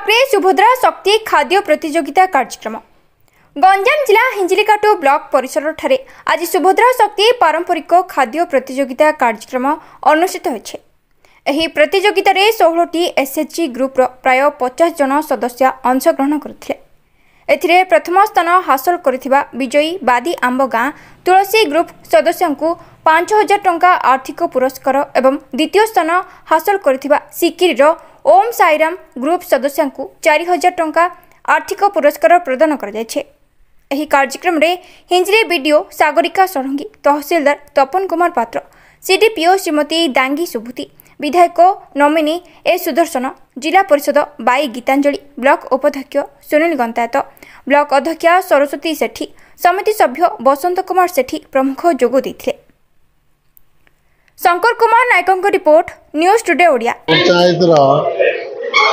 Block रे सुभद्रा शक्ति खाद्य प्रतियोगिता कार्यक्रम गंजाम जिला हिंजिलिकाटो ब्लॉक परिसर ठारे आज सुभद्रा शक्ति पारंपरिक खाद्य प्रतियोगिता कार्यक्रम अनुष्ठित होइछे। एही प्रतियोगिता रे 16टी एसएचजी ग्रुप प्राय 50 जन सदस्य अंशग्रहण करथिले। एथिरे प्रथम स्थान हासिल करथिबा विजयी बादी आंब गाँ तुलसी ग्रुप सदस्यों को 5000 टंका आर्थिक पुरस्कार एवं द्वितीय स्थान हासिल करथिबा सिकिर ओम साईराम ग्रुप सदस्यों को 4000 टंका आर्थिक पुरस्कार प्रदान कर जायछे। एही कार्यक्रम रे हिंजली बीडीओ सागरिका षडंगी, तहसीलदार तपन कुमार पात्र, सीडीपीओ श्रीमती दांगी सुभूति, विधायक नमिनी ए सुदर्शन, जिला परिषद बाई गीतांजलि, ब्लॉक उपाध्यक्ष सुनील गंतायत, ब्लॉक अध्यक्षा सरस्वती सेठी, समिति सभ्य बसंत कुमार सेठी प्रमुख जोग देथिले। Shankar Kumar Nayak report, news today Odia. Panchayat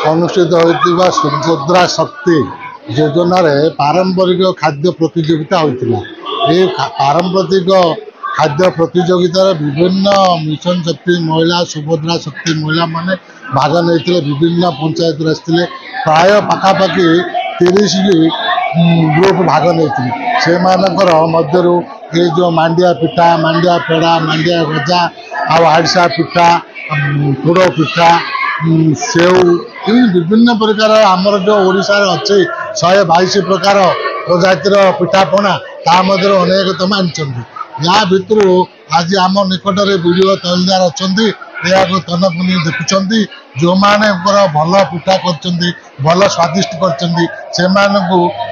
अनुष्ठित होइतिबा सुभद्रा शक्ति योजना रे पारंपरिक खाद्य प्रतियोगिता होइतिला। ए पारंपरिक खाद्य प्रतियोगिता विभिन्न मिशन शक्ति महिला सुभद्रा शक्ति महिला माने भाग नहीं, विभिन्न पंचायत आसते प्राय पाखापाखि 30 ग्रुप भाग नहीं। से मध्य ये जो मांडिया पिठा, मांडिया पेड़ा, मांडिया गजा, आड़सा पिठा, पोड़ पिठा, सेव, विभिन्न प्रकार आमर जो ओडिशा अच्छे 122 प्रकार प्रजातिर पिठापणा मध्य अनेकतम आनी। या भितर आज आम निकट में वीडियो तहसीलदार अच्छा तनपुनी देखुं, जो मैंने भल पिठा कर भल स्वादिष्ट कर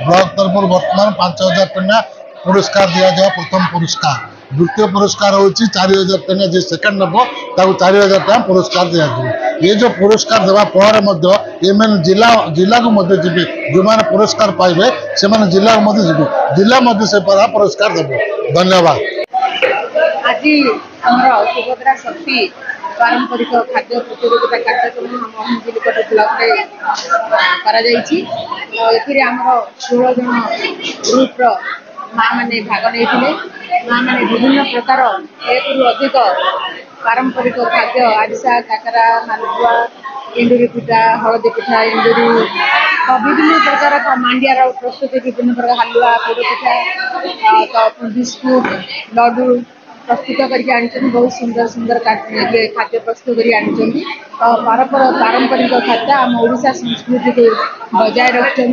ब्लॉक तरफ बर्तमान 5000 टंका पुरस्कार दि जाए। प्रथम पुरस्कार, द्वितीय पुरस्कार हूँ 4000 टंका, जी सेकेंड नब 4000 टंका पुरस्कार दि जाए। ये जो पुरस्कार देवा पर जिला को जी जो मैंने पुरस्कार पाइबे से जिला जिला से पुरस्कार देव। धन्यवाद। आज आमर सुभद्रा शक्ति पारंपरिक खाद्य प्रतियोगिता कार्यक्रम हिंजिलिकट ब्लॉक रे आमर 16 जन ग्रुप माँ मैंने भाग नहीं। माँ मैंने विभिन्न प्रकार 1 रु अधिक पारंपरिक खाद्य आरिसा, काकरा, मालपुआ, एंडुरी पिठा, हलदी पिठा, एंडुरी, विभिन्न प्रकार मांडिया प्रस्तुति, विभिन्न प्रकार हलुआ, पोड़ पिठा, बिस्कुट, लड्डू प्रस्तुत करके बहुत सुंदर सुंदर खाद्य प्रस्तुत कर पारंपरिक खाद्य आम ओडिशा संस्कृति को बजाय रखते।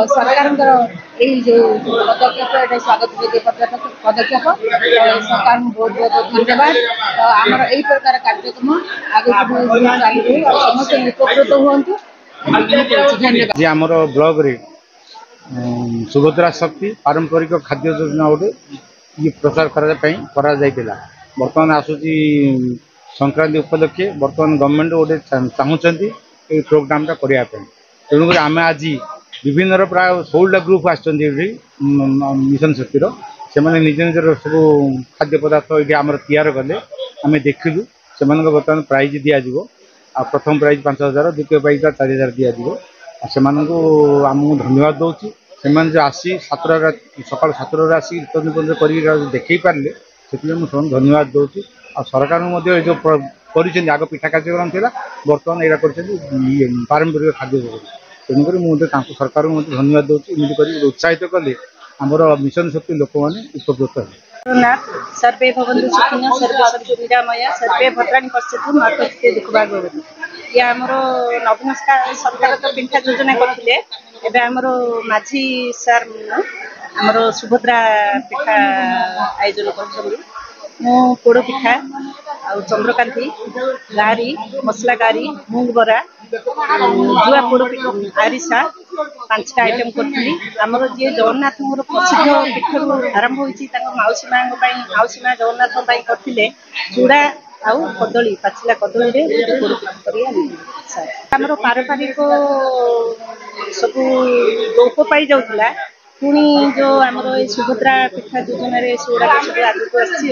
सरकार जो पदक्षेप स्वागत पदक्षेप सरकार बहुत बहुत धन्यवाद। आमर यही प्रकार कार्यक्रम आगे समस्त उपकृत हूँ। धन्यवाद। आमर ब्लॉक रे सुभद्रा शक्ति पारंपरिक खाद्य योजना गोटे ये प्रचार करा जाइतिला। बर्तमान आसुची संक्रांति उपलक्षे बर्तमान गवर्नमेंट गोटे चाहूँगी ये प्रोग्राम करिया पे। तेणुक आम आज विभिन्न प्राय 16टा ग्रुप आसछन मिशन शक्तिर से निज निजर सब खाद्य पदार्थ ये आम तैयार कले आम देखिलु। से बर्तमान प्राइज दिज्व। प्रथम प्राइज 5000, द्वितीय प्राइज 4000 दिज्व। से आमको धन्यवाद दूसरी। से जो आसी सकाल 7 आसी कर देखी पारे से धन्यवाद दूसरी। आ सरकार जो कर आग पिठा कार्यक्रम थी बर्तमान यहाँ कर पारंपरिक खाद्य तेणुक मुझे सरकार को धन्यवाद दूसरी। एमती कर उत्साहित कले आमर मिशन शक्ति लोक मैंने उपकृत है। सर्वे भवन्तु सुखिनः, सर्वे सन्तु निरामया, सर्वे भद्राणि पश्यन्तु मा कश्चित् दुःखभाग् भवतु। ये आमर नवीन सरकार तो पिठा योजना करथिले। एबे आमर माझी सर आमर सुभद्रा पिठा आयोजन कर पोड़ पिठा आ चंद्रकांति, गारी, मसला गारी, मूंग बरा, जुआ पोड़ आरिसा 5टा आइटम करी। आमर जी जगन्नाथ प्रसिद्ध पीठर आरंभ होती मौसी माँ जगन्नाथ करते चूड़ा आउ कदली, पाचिला कदली आमर पारंपरिक सब लोप पाई जाऊला। पुणी जो आमर सुभद्रा पिठा योजना सब आगे आसी।